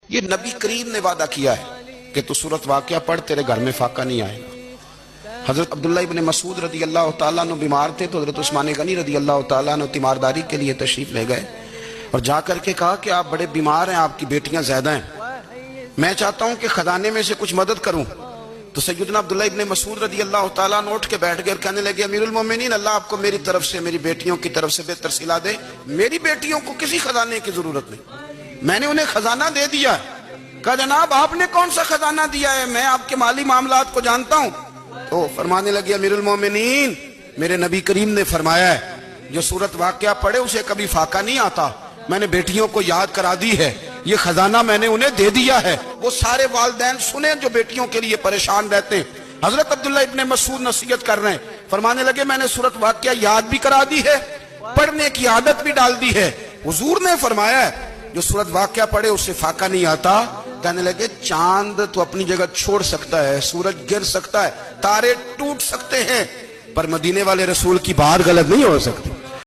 یہ نبی کریم نے وعدہ کیا ہے کہ تو سورت واقعہ پڑھ، تیرے گھر میں فاقہ نہیں آئے گا۔ حضرت عبداللہ ابن مسعود رضی اللہ تعالیٰ عنہ بیمار تھے تو حضرت عثمان غنی رضی اللہ تعالیٰ عنہ تیمارداری کے لیے تشریف لے گئے اور جا کر کے کہا کہ آپ بڑے بیمار ہیں، آپ کی بیٹیاں زیادہ ہیں، میں چاہتا ہوں کہ خزانے میں سے کچھ مدد کروں۔ تو سیدنا عبداللہ ابن مسعود رضی اللہ تعالیٰ عنہ اٹھ کے بیٹھ گئے اور کہنے لگے امیر المومنین، اللہ آپ کو میری طرف سے، میری بیٹیوں کی طرف سے بہتر صلہ دے، میری بیٹیوں کو کسی خزانے کی ضرورت نہیں، میں نے انہیں خزانہ دے دیا ہے۔ کہا جناب آپ نے کون سا خزانہ دیا ہے، میں آپ کے مالی معاملات کو جانتا ہوں۔ تو فرمانے لگے امیر المومنین، میرے نبی کریم نے فرمایا ہے جو سورت واقعہ پڑھے اسے کبھی فاقہ نہیں آتا، میں نے بیٹیوں کو یاد کرا دی ہے، یہ خزانہ میں نے انہیں دے دیا ہے۔ وہ سارے والدین سنیں جو بیٹیوں کے لیے پریشان رہتے ہیں۔ حضرت عبداللہ ابن مسعود نصیحت کر رہے ہیں، فرمانے لگے میں نے سورت واقعہ یاد بھی کرا دی ہے، پڑھنے کی عادت بھی ڈال دی ہے۔ حضور نے فرمایا ہے جو سورت واقعہ پڑھے اسے فاقہ نہیں آتا۔ کہنے لگے چاند تو اپنی جگہ چھوڑ سکتا ہے، سورج گر سکتا ہے، تارے ٹوٹ سکتے ہیں، پر مدینے والے رسول کی بات غلط نہیں ہو سکتی۔